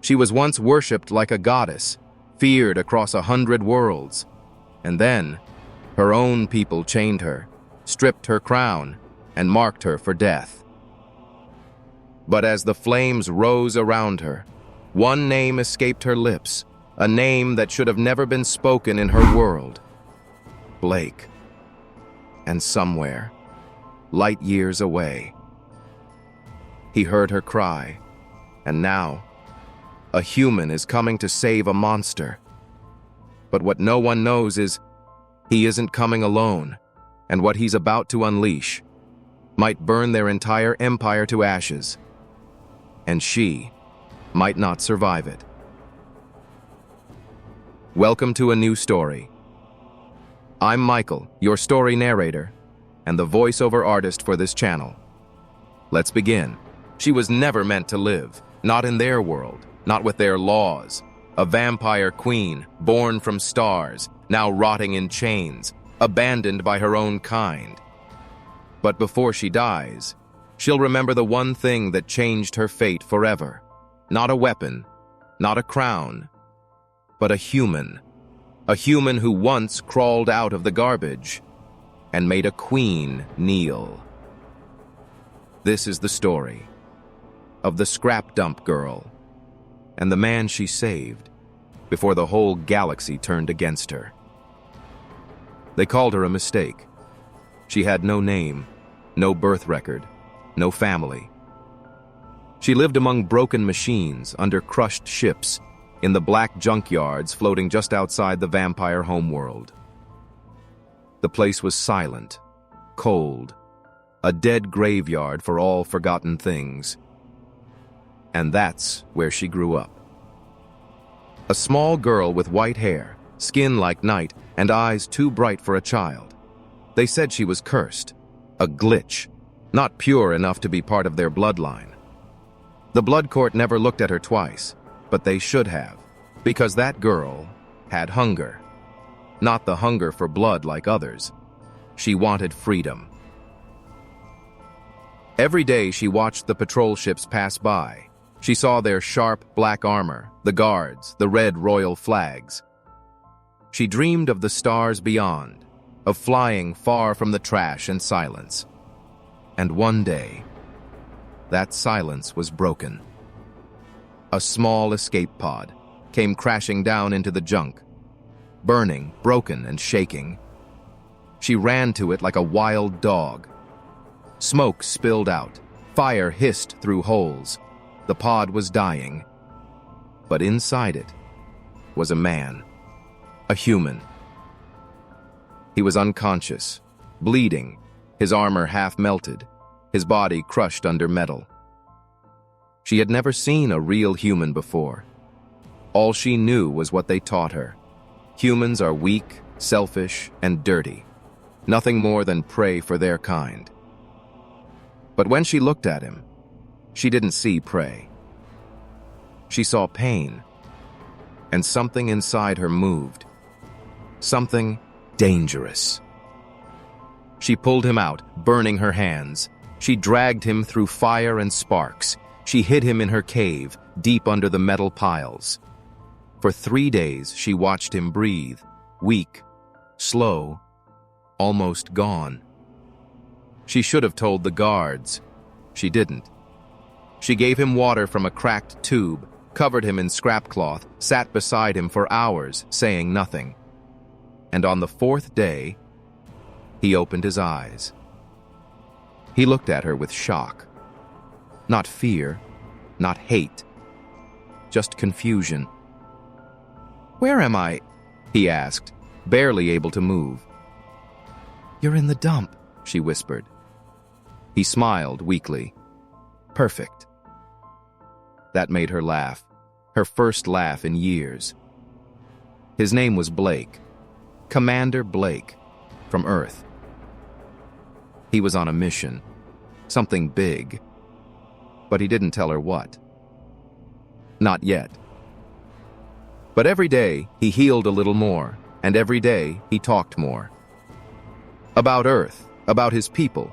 She was once worshipped like a goddess, feared across 100 worlds. And then, her own people chained her, stripped her crown, and marked her for death. But as the flames rose around her, one name escaped her lips, a name that should have never been spoken in her world. Blake. And somewhere, light years away, he heard her cry, and now, a human is coming to save a monster. But what no one knows is, he isn't coming alone, and what he's about to unleash might burn their entire empire to ashes. And she might not survive it. Welcome to a new story. I'm Michael, your story narrator, and the voiceover artist for this channel. Let's begin. She was never meant to live, not in their world, not with their laws. A vampire queen, born from stars, now rotting in chains, abandoned by her own kind. But before she dies, she'll remember the one thing that changed her fate forever. Not a weapon, not a crown, but a human. A human who once crawled out of the garbage and made a queen kneel. This is the story of the scrap dump girl and the man she saved before the whole galaxy turned against her. They called her a mistake. She had no name, no birth record, no family. She lived among broken machines, under crushed ships, in the black junkyards floating just outside the vampire homeworld. The place was silent, cold, a dead graveyard for all forgotten things. And that's where she grew up. A small girl with white hair, skin like night, and eyes too bright for a child. They said she was cursed, a glitch, not pure enough to be part of their bloodline. The blood court never looked at her twice, but they should have, because that girl had hunger. Not the hunger for blood like others. She wanted freedom. Every day she watched the patrol ships pass by. She saw their sharp black armor, the guards, the red royal flags. She dreamed of the stars beyond, of flying far from the trash and silence. And one day, that silence was broken. A small escape pod came crashing down into the junk, burning, broken, and shaking. She ran to it like a wild dog. Smoke spilled out, fire hissed through holes. The pod was dying, but inside it was a man, a human. He was unconscious, bleeding, his armor half melted, his body crushed under metal. She had never seen a real human before. All she knew was what they taught her. Humans are weak, selfish, and dirty, nothing more than prey for their kind. But when she looked at him, she didn't see prey. She saw pain, and something inside her moved. Something dangerous. She pulled him out, burning her hands. She dragged him through fire and sparks. She hid him in her cave, deep under the metal piles. For 3 days, she watched him breathe, weak, slow, almost gone. She should have told the guards. She didn't. She gave him water from a cracked tube, covered him in scrap cloth, sat beside him for hours, saying nothing. And on the 4th day, he opened his eyes. He looked at her with shock. Not fear, not hate, just confusion. "Where am I?" he asked, barely able to move. "You're in the dump," she whispered. He smiled weakly. "Perfect." That made her laugh, her first laugh in years. His name was Blake, Commander Blake, from Earth. He was on a mission, something big, but he didn't tell her what. Not yet. But every day he healed a little more, and every day he talked more. About Earth, about his people,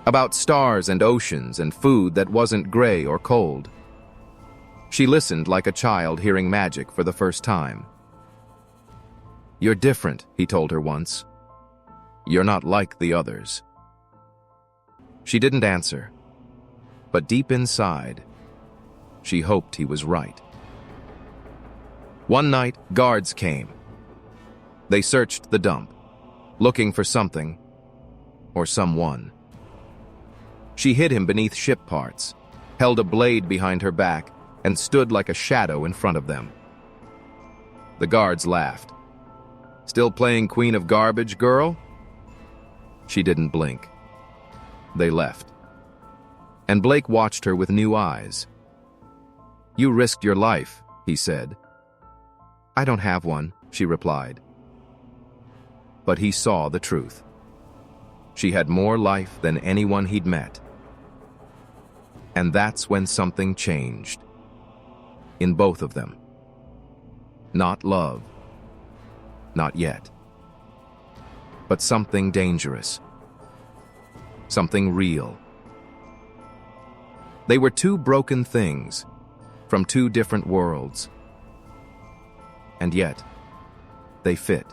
about stars and oceans and food that wasn't gray or cold. She listened like a child hearing magic for the first time. "You're different," he told her once. "You're not like the others." She didn't answer, but deep inside, she hoped he was right. One night, guards came. They searched the dump, looking for something or someone. She hid him beneath ship parts, held a blade behind her back, and stood like a shadow in front of them. The guards laughed. "Still playing Queen of Garbage, girl?" She didn't blink. They left. And Blake watched her with new eyes. "You risked your life," he said. "I don't have one," she replied. But he saw the truth. She had more life than anyone he'd met. And that's when something changed. In both of them. Not love. Not yet. But something dangerous. Something real. They were two broken things from two different worlds. And yet, they fit.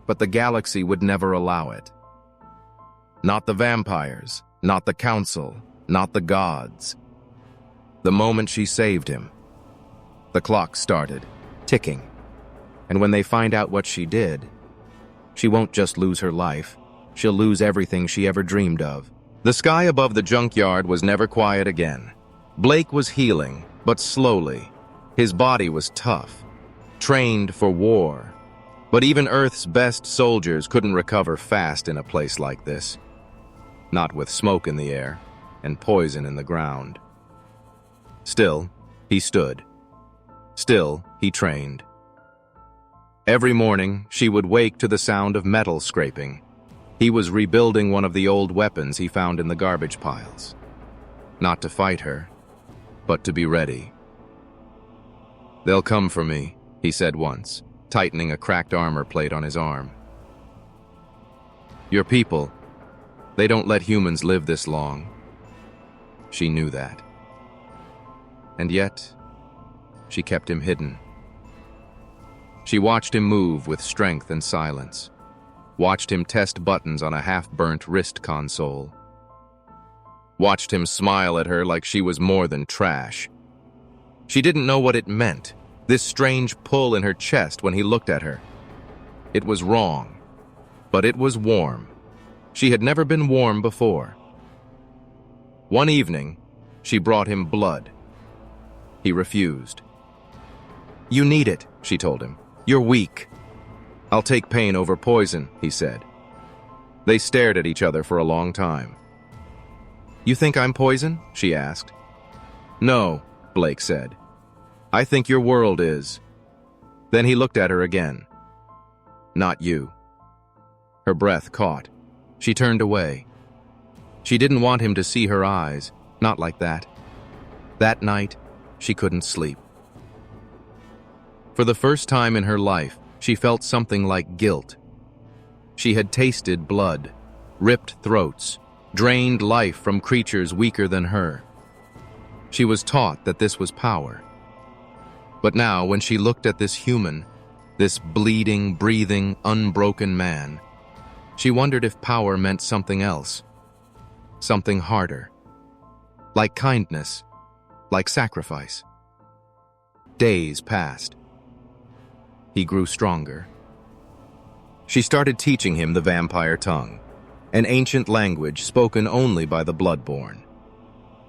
But the galaxy would never allow it. Not the vampires, not the council, not the gods. The moment she saved him, the clock started ticking. And when they find out what she did, she won't just lose her life, she'll lose everything she ever dreamed of. The sky above the junkyard was never quiet again. Blake was healing, but slowly. His body was tough, trained for war. But even Earth's best soldiers couldn't recover fast in a place like this. Not with smoke in the air and poison in the ground. Still, he stood. Still, he trained. Every morning, she would wake to the sound of metal scraping. He was rebuilding one of the old weapons he found in the garbage piles. Not to fight her, but to be ready. "They'll come for me," he said once, tightening a cracked armor plate on his arm. "Your people, they don't let humans live this long." She knew that. And yet, she kept him hidden. She watched him move with strength and silence, watched him test buttons on a half-burnt wrist console, watched him smile at her like she was more than trash. She didn't know what it meant, this strange pull in her chest when he looked at her. It was wrong, but it was warm. She had never been warm before. One evening, she brought him blood. He refused. "You need it," she told him. "You're weak." "I'll take pain over poison," he said. They stared at each other for a long time. "You think I'm poison?" she asked. "No," Blake said. "I think your world is." Then he looked at her again. "Not you." Her breath caught. She turned away. She didn't want him to see her eyes, not like that. That night, she couldn't sleep. For the first time in her life, she felt something like guilt. She had tasted blood, ripped throats, drained life from creatures weaker than her. She was taught that this was power. But now, when she looked at this human, this bleeding, breathing, unbroken man, she wondered if power meant something else, something harder, like kindness, like sacrifice. Days passed. He grew stronger. She started teaching him the vampire tongue, an ancient language spoken only by the bloodborne.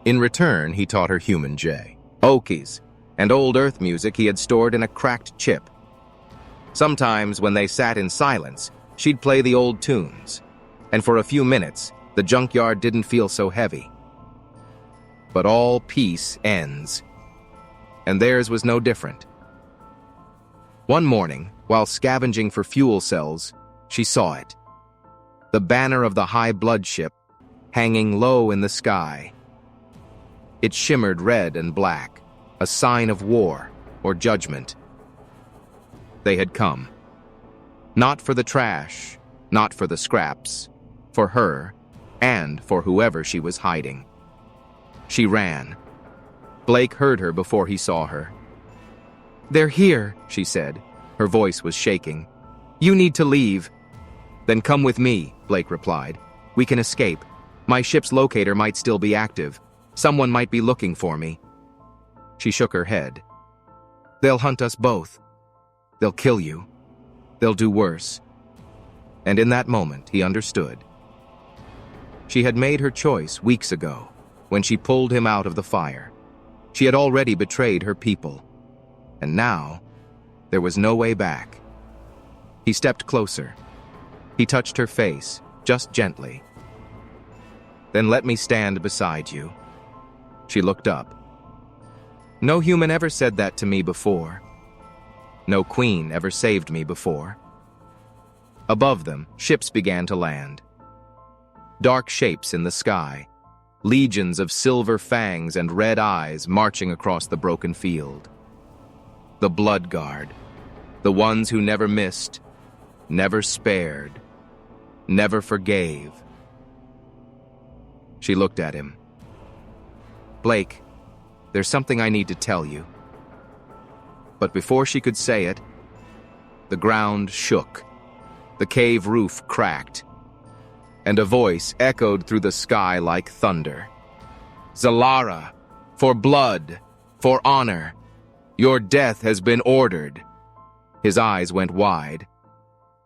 In return, he taught her human Okies, and old earth music he had stored in a cracked chip. Sometimes, when they sat in silence, she'd play the old tunes, and for a few minutes, the junkyard didn't feel so heavy. But all peace ends, and theirs was no different. One morning, while scavenging for fuel cells, she saw it. The banner of the high blood ship, hanging low in the sky. It shimmered red and black, a sign of war or judgment. They had come. Not for the trash, not for the scraps, for her, and for whoever she was hiding. She ran. Blake heard her before he saw her. "They're here," she said. Her voice was shaking. "You need to leave." "Then come with me," Blake replied. "We can escape. My ship's locator might still be active. Someone might be looking for me." She shook her head. "They'll hunt us both. They'll kill you. They'll do worse." And in that moment, he understood. She had made her choice weeks ago, when she pulled him out of the fire. She had already betrayed her people. And now, there was no way back. He stepped closer. He touched her face, just gently. "Then let me stand beside you." She looked up. "No human ever said that to me before. No queen ever saved me before." Above them, ships began to land. Dark shapes in the sky, legions of silver fangs and red eyes marching across the broken field. The Blood Guard, the ones who never missed, never spared, never forgave. She looked at him. "Blake, there's something I need to tell you." But before she could say it, the ground shook, the cave roof cracked, and a voice echoed through the sky like thunder. "Xalara, for blood, for honor, your death has been ordered." His eyes went wide.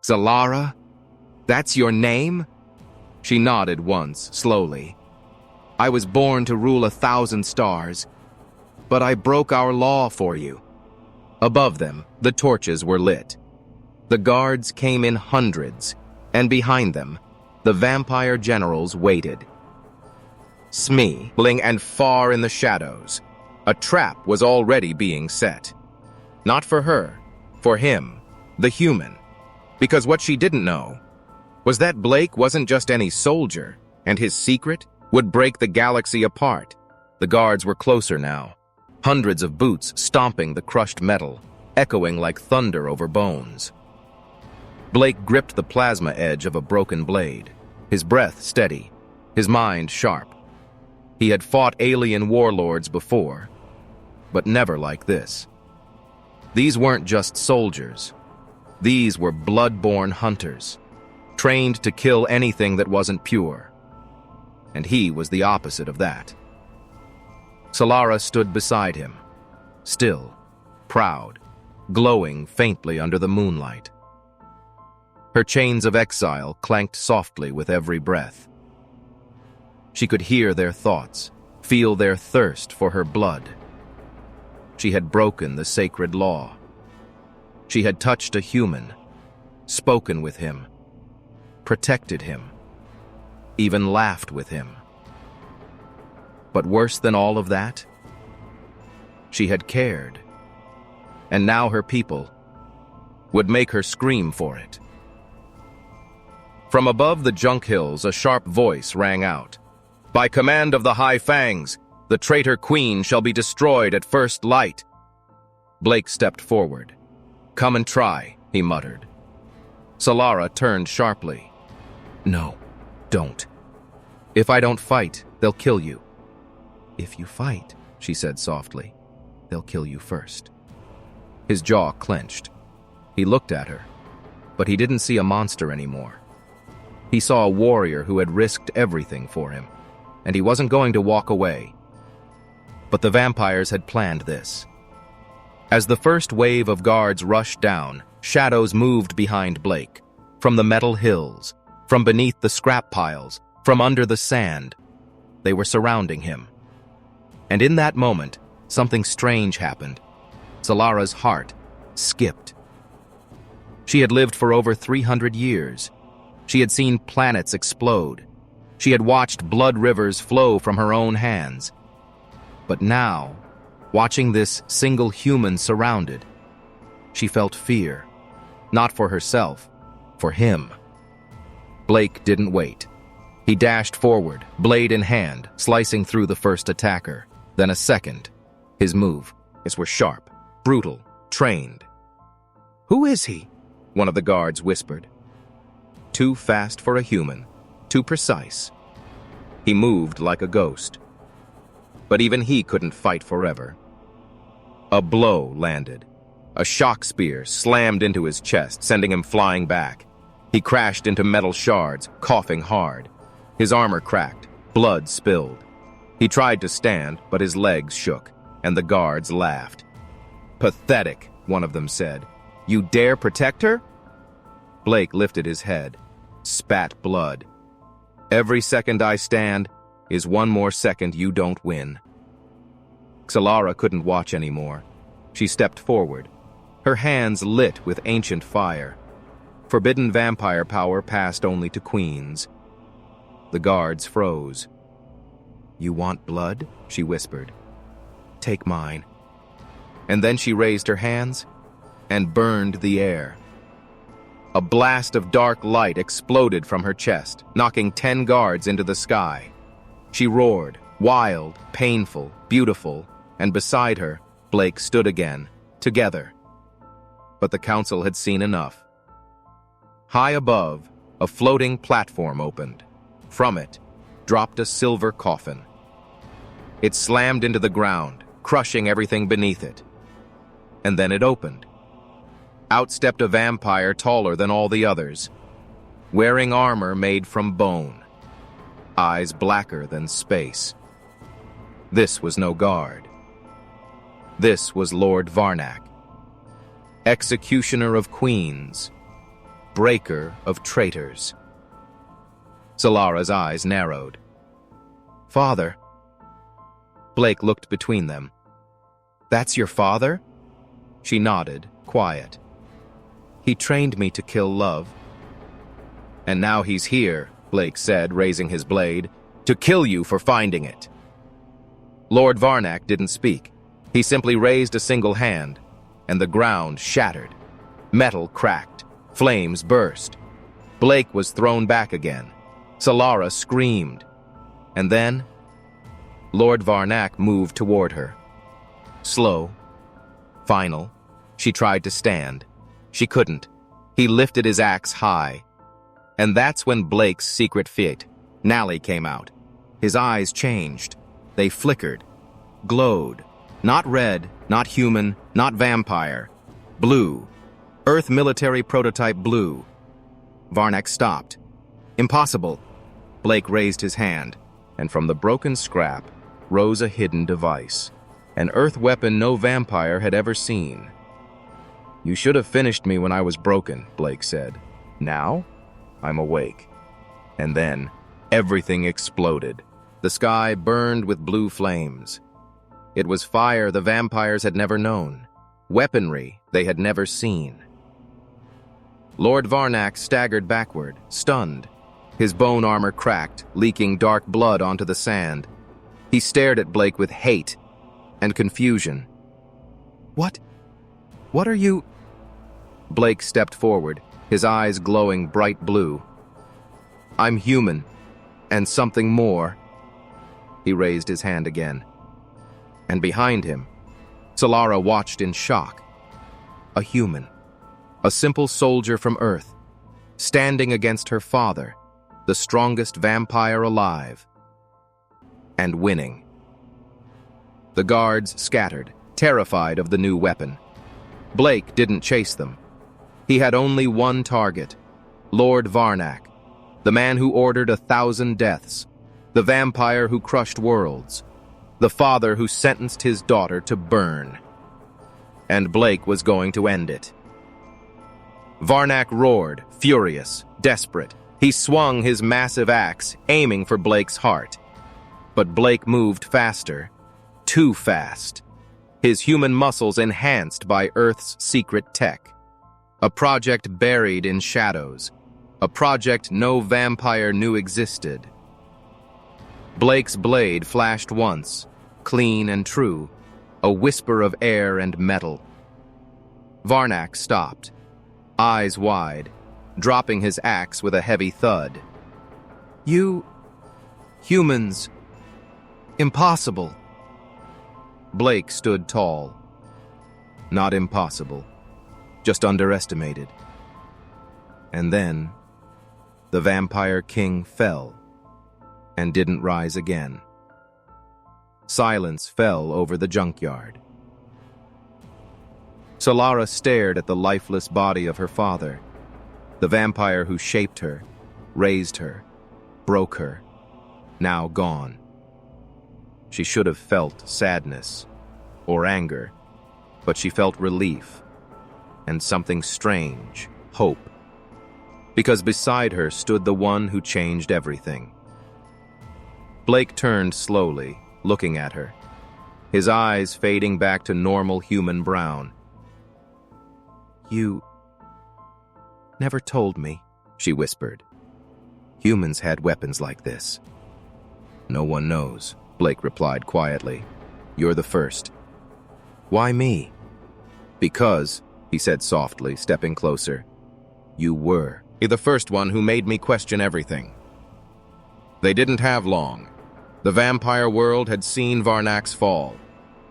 "Xalara? That's your name?" She nodded once, slowly. "I was born to rule 1,000 stars, but I broke our law for you." Above them, the torches were lit. The guards came in hundreds, and behind them, the vampire generals waited. Smealing and far in the shadows, a trap was already being set. Not for her, for him, the human. Because what she didn't know was that Blake wasn't just any soldier, and his secret would break the galaxy apart. The guards were closer now, hundreds of boots stomping the crushed metal, echoing like thunder over bones. Blake gripped the plasma edge of a broken blade, his breath steady, his mind sharp. He had fought alien warlords before, but never like this. These weren't just soldiers. These were blood-born hunters, trained to kill anything that wasn't pure. And he was the opposite of that. Xalara stood beside him, still, proud, glowing faintly under the moonlight. Her chains of exile clanked softly with every breath. She could hear their thoughts, feel their thirst for her blood. She had broken the sacred law. She had touched a human, spoken with him, protected him, even laughed with him. But worse than all of that, she had cared. And now her people would make her scream for it. From above the junk hills, a sharp voice rang out. "By command of the High Fangs, the traitor queen shall be destroyed at first light." Blake stepped forward. "Come and try," he muttered. Xalara turned sharply. "No, don't. If I don't fight, they'll kill you." "If you fight," she said softly, "they'll kill you first." His jaw clenched. He looked at her, but he didn't see a monster anymore. He saw a warrior who had risked everything for him, and he wasn't going to walk away. But the vampires had planned this. As the first wave of guards rushed down, shadows moved behind Blake, from the metal hills, from beneath the scrap piles, from under the sand. They were surrounding him. And in that moment, something strange happened. Xalara's heart skipped. She had lived for over 300 years. She had seen planets explode. She had watched blood rivers flow from her own hands. But now, watching this single human surrounded, she felt fear. Not for herself, for him. Blake didn't wait. He dashed forward, blade in hand, slicing through the first attacker. Then a second. His moves were sharp, brutal, trained. "Who is he?" one of the guards whispered. Too fast for a human, too precise. He moved like a ghost. but even he couldn't fight forever. A blow landed. A shock spear slammed into his chest, sending him flying back. He crashed into metal shards, coughing hard. His armor cracked, blood spilled. He tried to stand, but his legs shook, and the guards laughed. "Pathetic," one of them said. "You dare protect her?" Blake lifted his head, spat blood. "Every second I stand is one more second you don't win." Xalara couldn't watch anymore. She stepped forward, her hands lit with ancient fire. Forbidden vampire power passed only to queens. The guards froze. "You want blood?" she whispered. "Take mine." And then she raised her hands and burned the air. A blast of dark light exploded from her chest, knocking 10 guards into the sky. She roared, wild, painful, beautiful, and beside her, Blake stood again, together. But the council had seen enough. High above, a floating platform opened. From it, dropped a silver coffin. It slammed into the ground, crushing everything beneath it. And then it opened. Out stepped a vampire taller than all the others, wearing armor made from bone, eyes blacker than space. This was no guard. This was Lord Varnak, executioner of queens, breaker of traitors. Xalara's eyes narrowed. "Father?" Blake looked between them. "That's your father?" She nodded, quiet. "He trained me to kill love." "And now he's here," Blake said, raising his blade, "to kill you for finding it." Lord Varnak didn't speak. He simply raised a single hand, and the ground shattered. Metal cracked. Flames burst. Blake was thrown back again. Xalara screamed. And then, Lord Varnak moved toward her. Slow. Final. She tried to stand. She couldn't. He lifted his axe high. And that's when Blake's secret fate, Nally, came out. His eyes changed. They flickered. Glowed. Not red, not human, not vampire. Blue. Earth military prototype blue. Varnak stopped. "Impossible." Blake raised his hand, and from the broken scrap rose a hidden device. An Earth weapon no vampire had ever seen. "You should have finished me when I was broken," Blake said. "Now, I'm awake." And then, everything exploded. The sky burned with blue flames. It was fire the vampires had never known, weaponry they had never seen. Lord Varnak staggered backward, stunned. His bone armor cracked, leaking dark blood onto the sand. He stared at Blake with hate and confusion. What are you?" Blake stepped forward, his eyes glowing bright blue. "I'm human, and something more." He raised his hand again. And behind him, Xalara watched in shock. A human, a simple soldier from Earth, standing against her father, the strongest vampire alive, and winning. The guards scattered, terrified of the new weapon. Blake didn't chase them. He had only one target, Lord Varnak, the man who ordered 1,000 deaths, the vampire who crushed worlds, the father who sentenced his daughter to burn. And Blake was going to end it. Varnak roared, furious, desperate. He swung his massive axe, aiming for Blake's heart. But Blake moved faster, too fast. His human muscles enhanced by Earth's secret tech. A project buried in shadows. A project no vampire knew existed. Blake's blade flashed once, clean and true, a whisper of air and metal. Varnak stopped, eyes wide, dropping his axe with a heavy thud. "You... humans... impossible." Blake stood tall. Not impossible, just underestimated. And then, the Vampire King fell and didn't rise again. Silence fell over the junkyard. Xalara stared at the lifeless body of her father, the vampire who shaped her, raised her, broke her, now gone. She should have felt sadness or anger, but she felt relief and something strange, hope, because beside her stood the one who changed everything. Blake turned slowly, looking at her, his eyes fading back to normal human brown. "You never told me," she whispered. "Humans had weapons like this." "No one knows," Blake replied quietly. "You're the first." "Why me?" "Because," he said softly, stepping closer, "you were the first one who made me question everything." They didn't have long. The vampire world had seen Varnak's fall.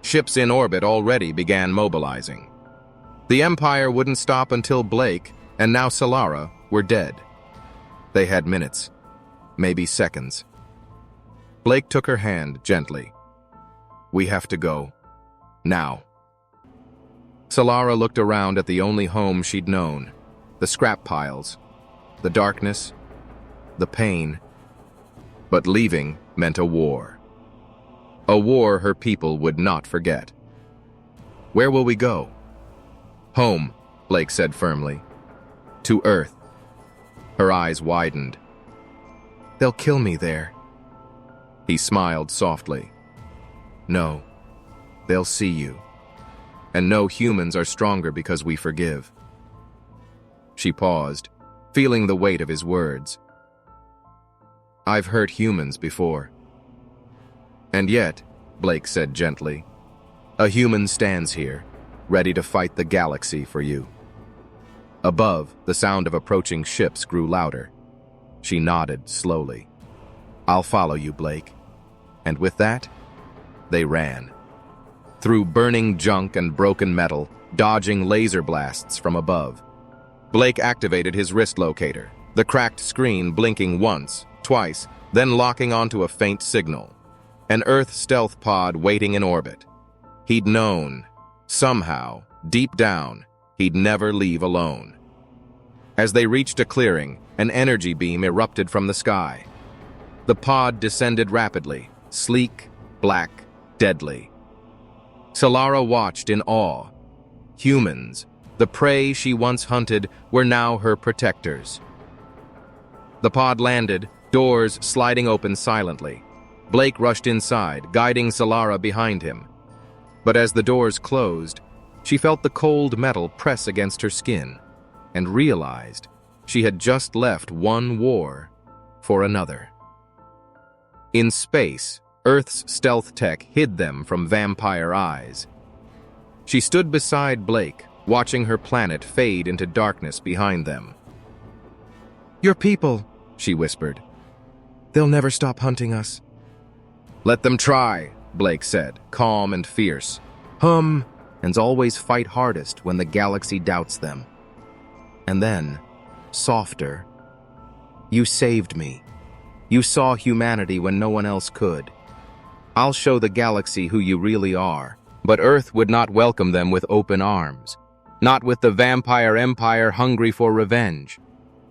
Ships in orbit already began mobilizing. The Empire wouldn't stop until Blake, and now Xalara, were dead. They had minutes, maybe seconds. Blake took her hand gently. "We have to go. Now." Xalara looked around at the only home she'd known, the scrap piles, the darkness, the pain. But leaving meant a war. A war her people would not forget. "Where will we go?" "Home," Blake said firmly. "To Earth." Her eyes widened. "They'll kill me there." He smiled softly. "No, they'll see you. And no, humans are stronger because we forgive." She paused, feeling the weight of his words. "I've hurt humans before." "And yet," Blake said gently, "a human stands here, ready to fight the galaxy for you." Above, the sound of approaching ships grew louder. She nodded slowly. "I'll follow you, Blake." And with that, they ran. Through burning junk and broken metal, dodging laser blasts from above. Blake activated his wrist locator, the cracked screen blinking once, twice, then locking onto a faint signal. An Earth stealth pod waiting in orbit. He'd known, somehow, deep down, he'd never leave alone. As they reached a clearing, an energy beam erupted from the sky. The pod descended rapidly, sleek, black, deadly. Xalara watched in awe. Humans, the prey she once hunted, were now her protectors. The pod landed, doors sliding open silently. Blake rushed inside, guiding Xalara behind him. But as the doors closed, she felt the cold metal press against her skin and realized she had just left one war for another. In space, Earth's stealth tech hid them from vampire eyes. She stood beside Blake, watching her planet fade into darkness behind them. "Your people," she whispered. "They'll never stop hunting us." "Let them try," Blake said, calm and fierce. "And always fight hardest when the galaxy doubts them." And then, softer, "You saved me. You saw humanity when no one else could. I'll show the galaxy who you really are." But Earth would not welcome them with open arms. Not with the vampire empire hungry for revenge.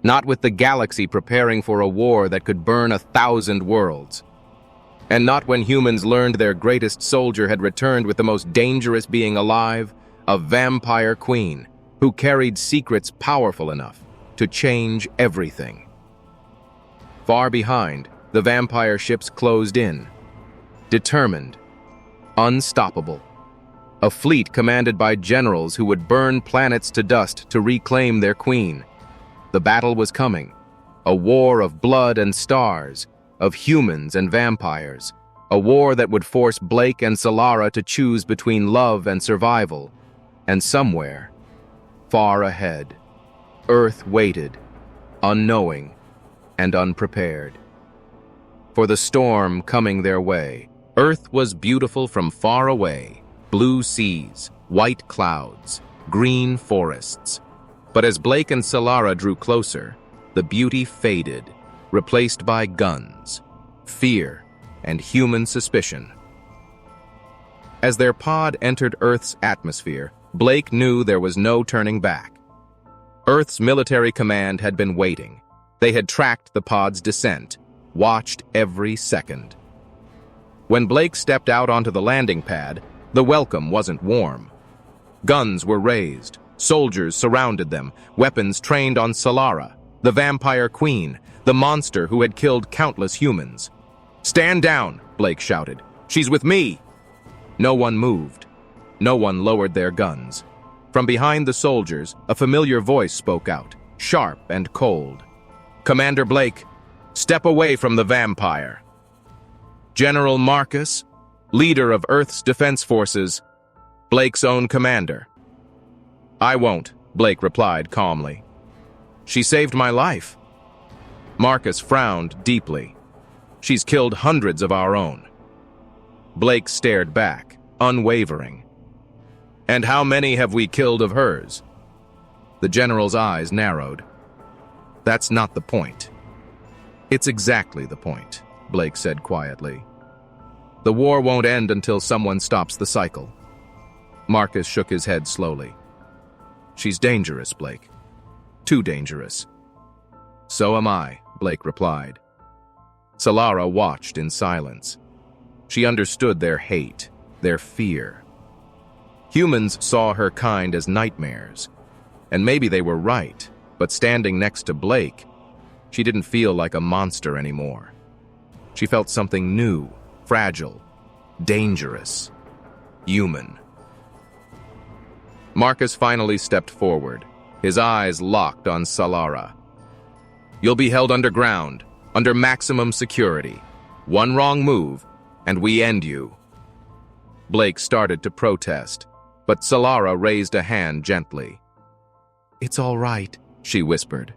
Not with the galaxy preparing for a war that could burn 1,000 worlds. And not when humans learned their greatest soldier had returned with the most dangerous being alive, a vampire queen, who carried secrets powerful enough to change everything. Far behind, the vampire ships closed in. Determined. Unstoppable. A fleet commanded by generals who would burn planets to dust to reclaim their queen. The battle was coming. A war of blood and stars, of humans and vampires. A war that would force Blake and Xalara to choose between love and survival. And somewhere, far ahead, Earth waited, unknowing and unprepared. For the storm coming their way, Earth was beautiful from far away. Blue seas, white clouds, green forests. But as Blake and Xalara drew closer, the beauty faded, replaced by guns, fear, and human suspicion. As their pod entered Earth's atmosphere, Blake knew there was no turning back. Earth's military command had been waiting. They had tracked the pod's descent, watched every second. When Blake stepped out onto the landing pad, the welcome wasn't warm. Guns were raised, soldiers surrounded them, weapons trained on Xalara, the vampire queen, the monster who had killed countless humans. "Stand down," Blake shouted. "She's with me!" No one moved. No one lowered their guns. From behind the soldiers, a familiar voice spoke out, sharp and cold. "Commander Blake, step away from the vampire." General Marcus, leader of Earth's defense forces, Blake's own commander. "I won't," Blake replied calmly. "She saved my life." Marcus frowned deeply. "She's killed hundreds of our own." Blake stared back, unwavering. "And how many have we killed of hers?" The general's eyes narrowed. "That's not the point." "It's exactly the point," Blake said quietly. "The war won't end until someone stops the cycle." Marcus shook his head slowly. "She's dangerous, Blake. Too dangerous." "So am I," Blake replied. Xalara watched in silence. She understood their hate, their fear. Humans saw her kind as nightmares, and maybe they were right, but standing next to Blake, she didn't feel like a monster anymore. She felt something new, fragile, dangerous, human. Marcus finally stepped forward, his eyes locked on Xalara. "You'll be held underground, under maximum security. One wrong move, and we end you." Blake started to protest, but Xalara raised a hand gently. "It's all right," she whispered.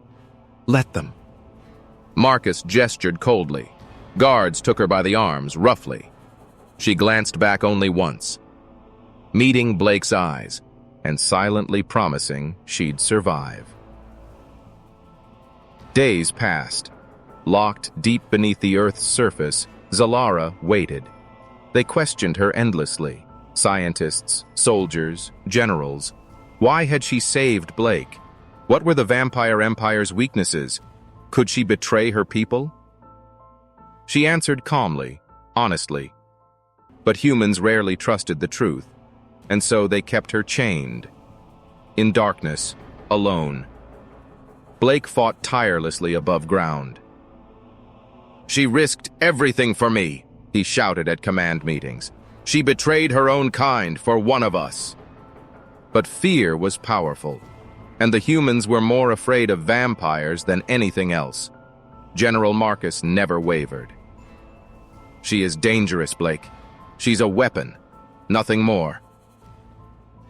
"Let them." Marcus gestured coldly. Guards took her by the arms, roughly. She glanced back only once, meeting Blake's eyes, and silently promising she'd survive. Days passed. Locked deep beneath the Earth's surface, Xalara waited. They questioned her endlessly. Scientists, soldiers, generals. Why had she saved Blake? What were the Vampire Empire's weaknesses? Could she betray her people? She answered calmly, honestly. But humans rarely trusted the truth, and so they kept her chained. In darkness, alone. Blake fought tirelessly above ground. "She risked everything for me," he shouted at command meetings. "She betrayed her own kind for one of us." But fear was powerful, and the humans were more afraid of vampires than anything else. General Marcus never wavered. "She is dangerous, Blake. She's a weapon, nothing more."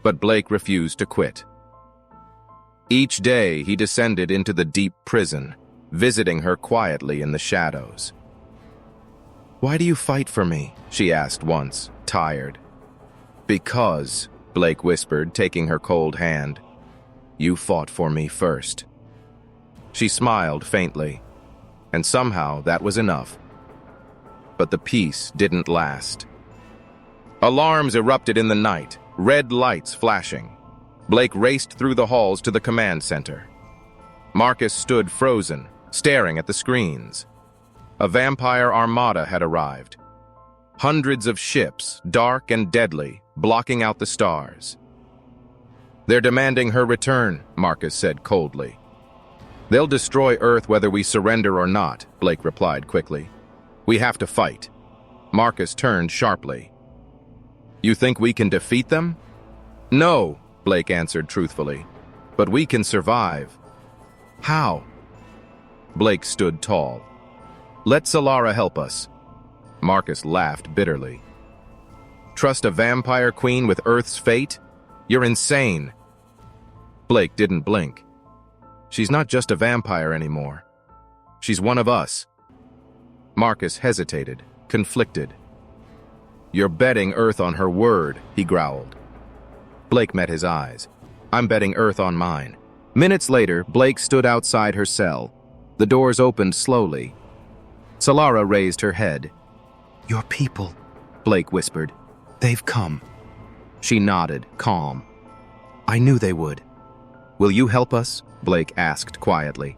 But Blake refused to quit. Each day he descended into the deep prison, visiting her quietly in the shadows. "Why do you fight for me?" she asked once, tired. "Because," Blake whispered, taking her cold hand, "you fought for me first." She smiled faintly, and somehow that was enough. But the peace didn't last. Alarms erupted in the night, red lights flashing. Blake raced through the halls to the command center. Marcus stood frozen, staring at the screens. A vampire armada had arrived. Hundreds of ships, dark and deadly, blocking out the stars. "They're demanding her return," Marcus said coldly. "They'll destroy Earth whether we surrender or not," Blake replied quickly. "We have to fight." Marcus turned sharply. "You think we can defeat them?" "No," Blake answered truthfully. "But we can survive." "How?" Blake stood tall. "Let Xalara help us." Marcus laughed bitterly. "Trust a vampire queen with Earth's fate? You're insane." Blake didn't blink. "She's not just a vampire anymore. She's one of us." Marcus hesitated, conflicted. "You're betting Earth on her word," he growled. Blake met his eyes. "I'm betting Earth on mine." Minutes later, Blake stood outside her cell. The doors opened slowly. Xalara raised her head. "Your people," Blake whispered. They've come. She nodded, calm. I knew they would. Will you help us? Blake asked quietly.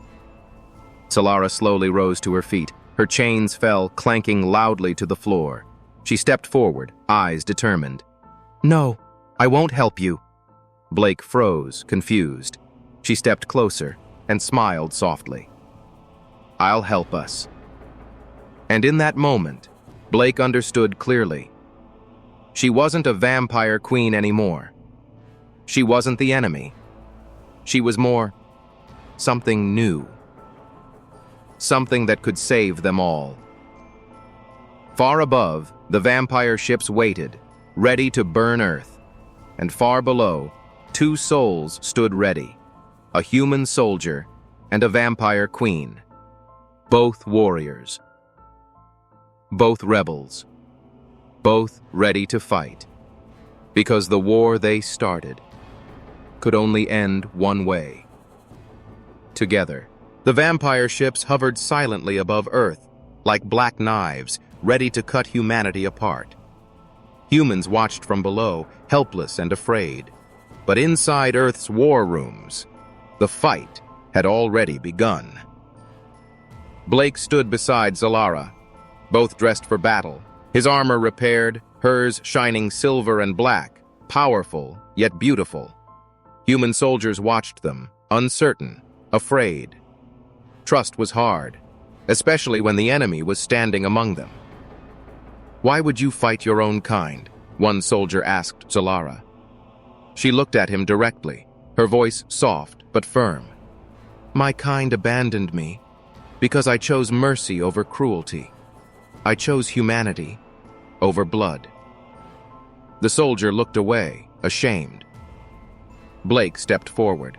Xalara slowly rose to her feet. Her chains fell, clanking loudly to the floor. She stepped forward, eyes determined. No, I won't help you. Blake froze, confused. She stepped closer and smiled softly. I'll help us. And in that moment, Blake understood clearly. She wasn't a vampire queen anymore. She wasn't the enemy. She was more something new. Something that could save them all. Far above, the vampire ships waited, ready to burn Earth. And far below, two souls stood ready, a human soldier and a vampire queen. Both warriors. Both rebels. Both ready to fight. Because the war they started could only end one way. Together, the vampire ships hovered silently above Earth, like black knives, ready to cut humanity apart. Humans watched from below, helpless and afraid. But inside Earth's war rooms, the fight had already begun. Blake stood beside Xalara, both dressed for battle, his armor repaired, hers shining silver and black, powerful yet beautiful. Human soldiers watched them, uncertain, afraid. Trust was hard, especially when the enemy was standing among them. Why would you fight your own kind? One soldier asked Xalara. She looked at him directly, her voice soft but firm. My kind abandoned me because I chose mercy over cruelty. I chose humanity over blood. The soldier looked away, ashamed. Blake stepped forward.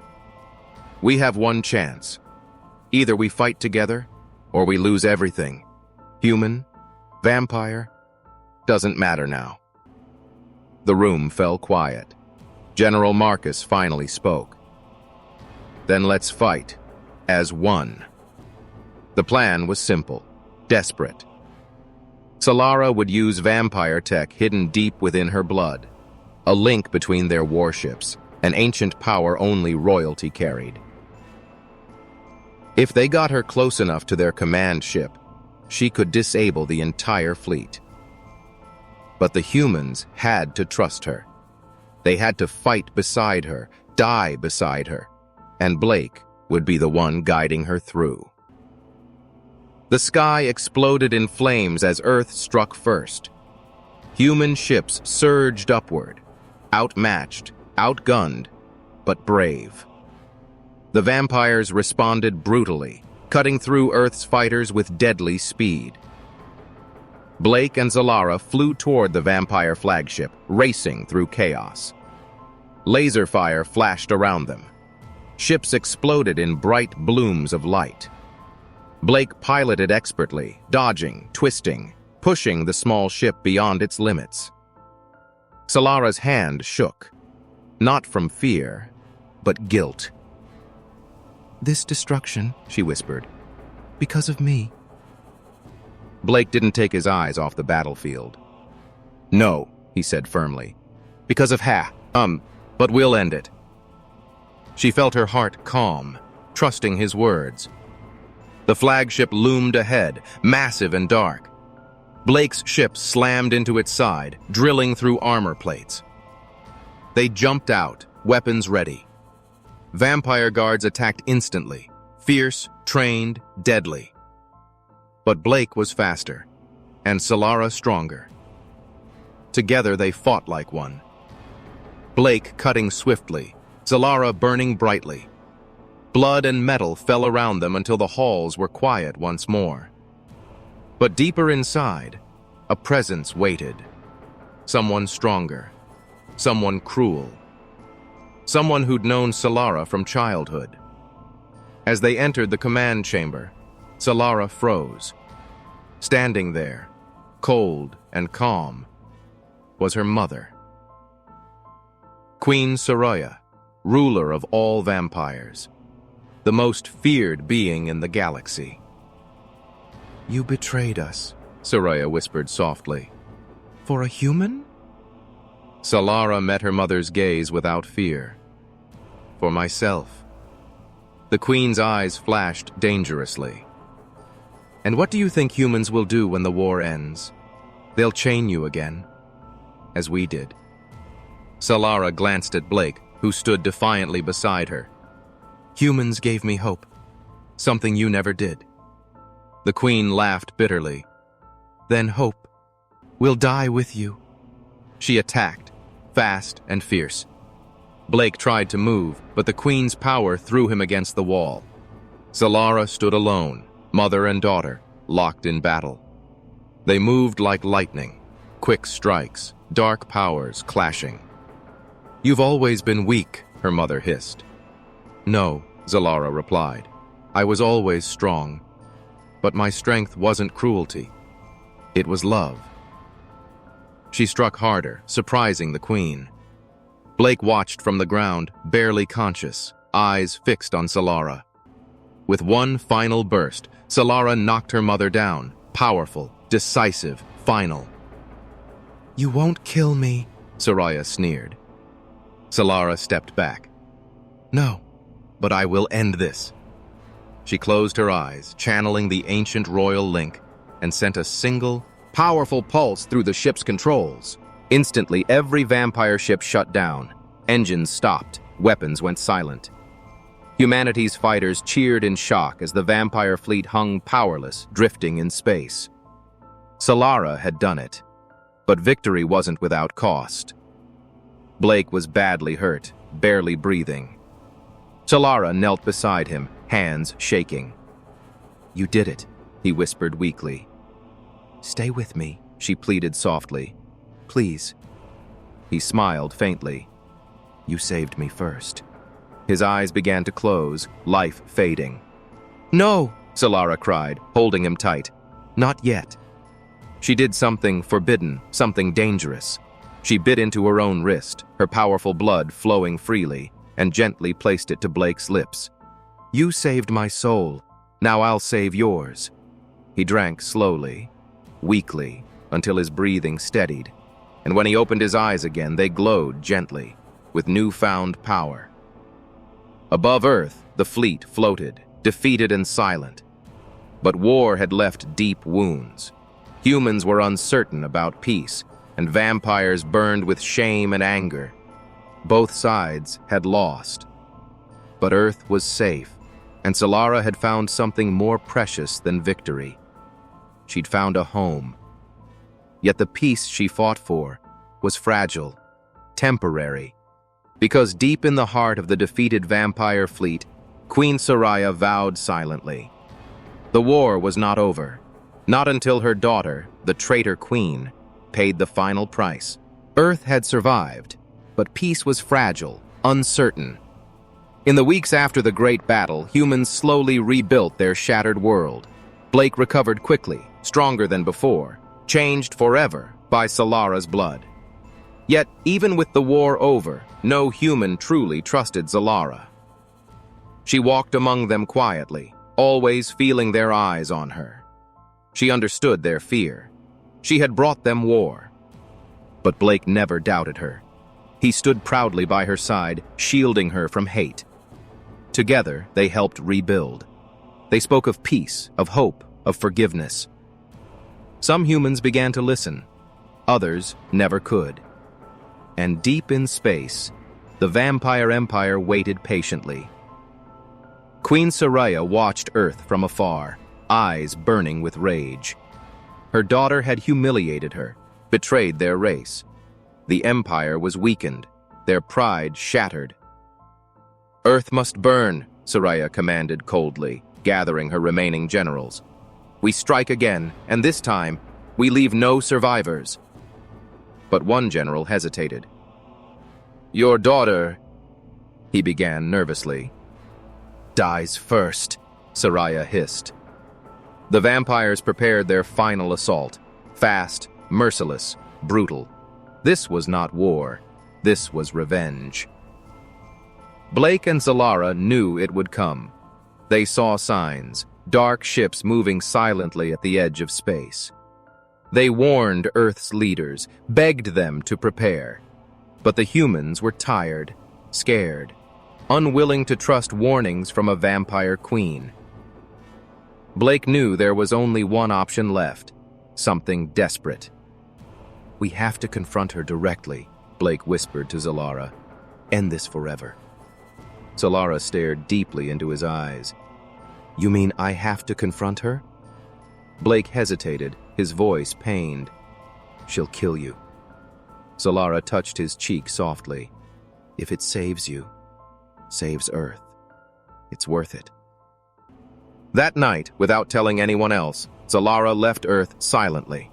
We have one chance. Either we fight together, or we lose everything. Human, vampire, doesn't matter now. The room fell quiet. General Marcus finally spoke. Then let's fight, as one. The plan was simple, desperate. Xalara would use vampire tech hidden deep within her blood, a link between their warships, an ancient power only royalty carried. If they got her close enough to their command ship, she could disable the entire fleet. But the humans had to trust her. They had to fight beside her, die beside her, and Blake would be the one guiding her through. The sky exploded in flames as Earth struck first. Human ships surged upward, outmatched, outgunned, but brave. The vampires responded brutally, cutting through Earth's fighters with deadly speed. Blake and Xalara flew toward the vampire flagship, racing through chaos. Laser fire flashed around them. Ships exploded in bright blooms of light. Blake piloted expertly, dodging, twisting, pushing the small ship beyond its limits. Xalara's hand shook, not from fear, but guilt. This destruction, she whispered, because of me. Blake didn't take his eyes off the battlefield. No, he said firmly, because of but we'll end it. She felt her heart calm, trusting his words. The flagship loomed ahead, massive and dark. Blake's ship slammed into its side, drilling through armor plates. They jumped out, weapons ready. Vampire guards attacked instantly, fierce, trained, deadly. But Blake was faster, and Xalara stronger. Together they fought like one. Blake cutting swiftly, Xalara burning brightly. Blood and metal fell around them until the halls were quiet once more. But deeper inside, a presence waited. Someone stronger, someone cruel. Someone who'd known Xalara from childhood. As they entered the command chamber, Xalara froze. Standing there, cold and calm, was her mother. Queen Xalara, ruler of all vampires, the most feared being in the galaxy. You betrayed us, Xalara whispered softly. For a human? Xalara met her mother's gaze without fear. For myself. The Queen's eyes flashed dangerously. And what do you think humans will do when the war ends? They'll chain you again, as we did. Xalara glanced at Blake, who stood defiantly beside her. Humans gave me hope, something you never did. The Queen laughed bitterly. Then hope. We'll die with you. She attacked, fast and fierce. Blake tried to move, but the Queen's power threw him against the wall. Xalara stood alone, mother and daughter, locked in battle. They moved like lightning, quick strikes, dark powers clashing. You've always been weak, her mother hissed. No, Xalara replied. I was always strong. But my strength wasn't cruelty. It was love. She struck harder, surprising the Queen. Blake watched from the ground, barely conscious, eyes fixed on Xalara. With one final burst, Xalara knocked her mother down, powerful, decisive, final. You won't kill me, Soraya sneered. Xalara stepped back. No, but I will end this. She closed her eyes, channeling the ancient royal link, and sent a single, powerful pulse through the ship's controls. Instantly, every vampire ship shut down. Engines stopped. Weapons went silent. Humanity's fighters cheered in shock as the vampire fleet hung powerless, drifting in space. Xalara had done it, but victory wasn't without cost. Blake was badly hurt, barely breathing. Xalara knelt beside him, hands shaking. You did it, he whispered weakly. Stay with me, she pleaded softly. Please. He smiled faintly. You saved me first. His eyes began to close, life fading. No, Xalara cried, holding him tight. Not yet. She did something forbidden, something dangerous. She bit into her own wrist, her powerful blood flowing freely, and gently placed it to Blake's lips. You saved my soul. Now I'll save yours. He drank slowly, weakly, until his breathing steadied, and when he opened his eyes again, they glowed gently, with newfound power. Above Earth, the fleet floated, defeated and silent. But war had left deep wounds. Humans were uncertain about peace, and vampires burned with shame and anger. Both sides had lost. But Earth was safe, and Xalara had found something more precious than victory. She'd found a home. Yet the peace she fought for was fragile, temporary, because deep in the heart of the defeated vampire fleet, Queen Xalara vowed silently. The war was not over, not until her daughter, the traitor queen, paid the final price. Earth had survived, but peace was fragile, uncertain. In the weeks after the Great Battle, humans slowly rebuilt their shattered world. Blake recovered quickly, stronger than before, changed forever by Xalara's blood. Yet, even with the war over, no human truly trusted Xalara. She walked among them quietly, always feeling their eyes on her. She understood their fear. She had brought them war. But Blake never doubted her. He stood proudly by her side, shielding her from hate. Together, they helped rebuild. They spoke of peace, of hope, of forgiveness. Some humans began to listen. Others never could. And deep in space, the vampire empire waited patiently. Queen Xalara watched Earth from afar, eyes burning with rage. Her daughter had humiliated her, betrayed their race. The empire was weakened, their pride shattered. Earth must burn, Xalara commanded coldly, gathering her remaining generals. We strike again, and this time, we leave no survivors. But one general hesitated. Your daughter, he began nervously. Dies first, Xalara hissed. The vampires prepared their final assault. Fast, merciless, brutal. This was not war. This was revenge. Blake and Xalara knew it would come. They saw signs, dark ships moving silently at the edge of space. They warned Earth's leaders, begged them to prepare. But the humans were tired, scared, unwilling to trust warnings from a vampire queen. Blake knew there was only one option left, something desperate. "We have to confront her directly," Blake whispered to Xalara. "End this forever." Xalara stared deeply into his eyes. "You mean I have to confront her?" Blake hesitated, his voice pained. "She'll kill you." Xalara touched his cheek softly. "If it saves you, saves Earth, it's worth it." That night, without telling anyone else, Xalara left Earth silently.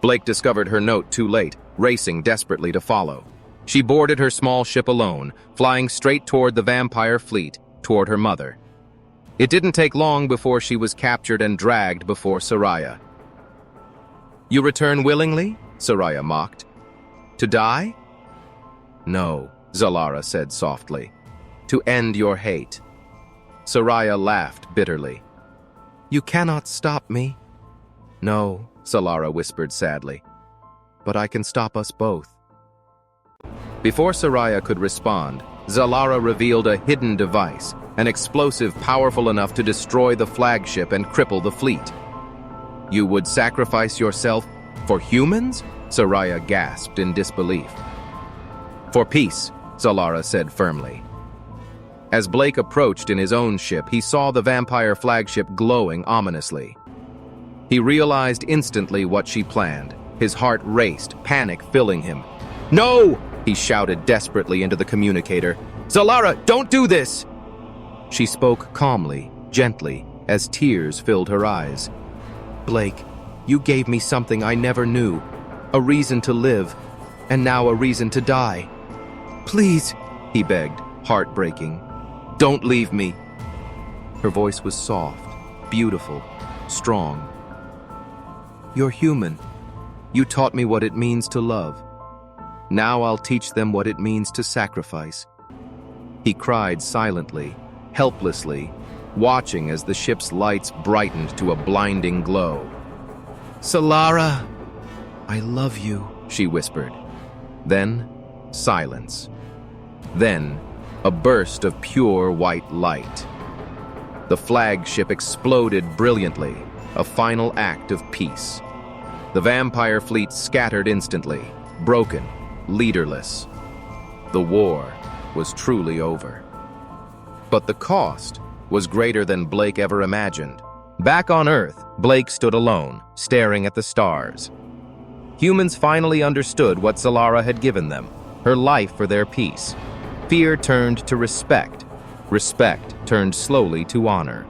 Blake discovered her note too late, racing desperately to follow. She boarded her small ship alone, flying straight toward the vampire fleet, toward her mother. It didn't take long before she was captured and dragged before Soraya. "You return willingly?" Soraya mocked. "To die?" "No," Xalara said softly. "To end your hate." Soraya laughed bitterly. "You cannot stop me." "No," Xalara whispered sadly. "But I can stop us both." Before Soraya could respond, Xalara revealed a hidden device, an explosive powerful enough to destroy the flagship and cripple the fleet. "You would sacrifice yourself for humans?" Soraya gasped in disbelief. "For peace," Xalara said firmly. As Blake approached in his own ship, he saw the vampire flagship glowing ominously. He realized instantly what she planned. His heart raced, panic filling him. "No!" he shouted desperately into the communicator. "Xalara, don't do this!" She spoke calmly, gently, as tears filled her eyes. "Blake, you gave me something I never knew, a reason to live, and now a reason to die. Please," he begged, heartbreaking. "Don't leave me." Her voice was soft, beautiful, strong. "You're human. You taught me what it means to love. Now I'll teach them what it means to sacrifice." He cried silently, helplessly, watching as the ship's lights brightened to a blinding glow. "Xalara, I love you," she whispered. Then, silence. Then, a burst of pure white light. The flagship exploded brilliantly, a final act of peace. The vampire fleet scattered instantly, broken, leaderless. The war was truly over. But the cost was greater than Blake ever imagined. Back on Earth, Blake stood alone, staring at the stars. Humans finally understood what Xalara had given them, her life for their peace. Fear turned to respect. Respect turned slowly to honor.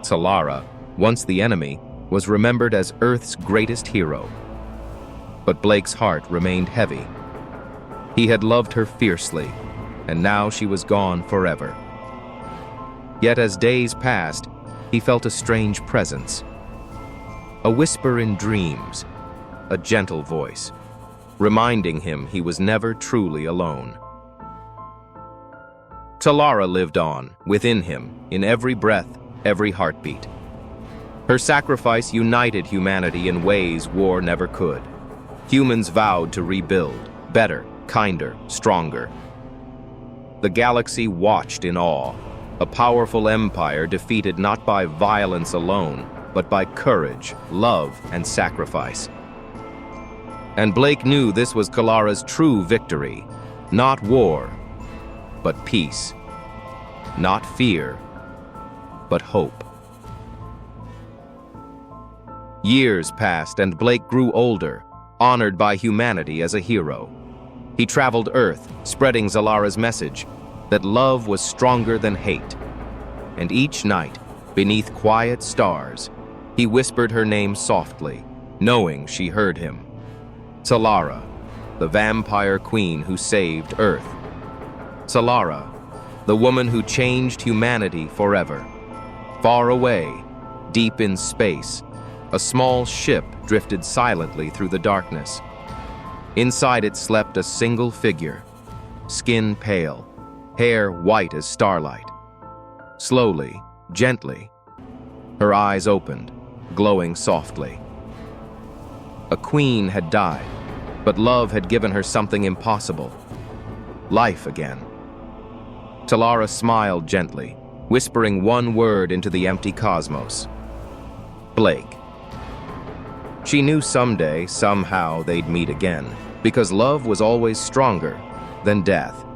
Xalara, once the enemy, was remembered as Earth's greatest hero. But Blake's heart remained heavy. He had loved her fiercely, and now she was gone forever. Yet as days passed, he felt a strange presence. A whisper in dreams, a gentle voice, reminding him he was never truly alone. Xalara lived on, within him, in every breath, every heartbeat. Her sacrifice united humanity in ways war never could. Humans vowed to rebuild, better, kinder, stronger. The galaxy watched in awe, a powerful empire defeated not by violence alone, but by courage, love, and sacrifice. And Blake knew this was Xalara's true victory, not war, but peace. Not fear, but hope. Years passed and Blake grew older, honored by humanity as a hero. He traveled Earth, spreading Xalara's message, that love was stronger than hate. And each night, beneath quiet stars, he whispered her name softly, knowing she heard him. Xalara, the vampire queen who saved Earth. Xalara, the woman who changed humanity forever. Far away, deep in space, a small ship drifted silently through the darkness. Inside it slept a single figure, skin pale, hair white as starlight. Slowly, gently, her eyes opened, glowing softly. A queen had died, but love had given her something impossible, life again. Xalara smiled gently, whispering one word into the empty cosmos. Blake. She knew someday, somehow, they'd meet again, because love was always stronger than death.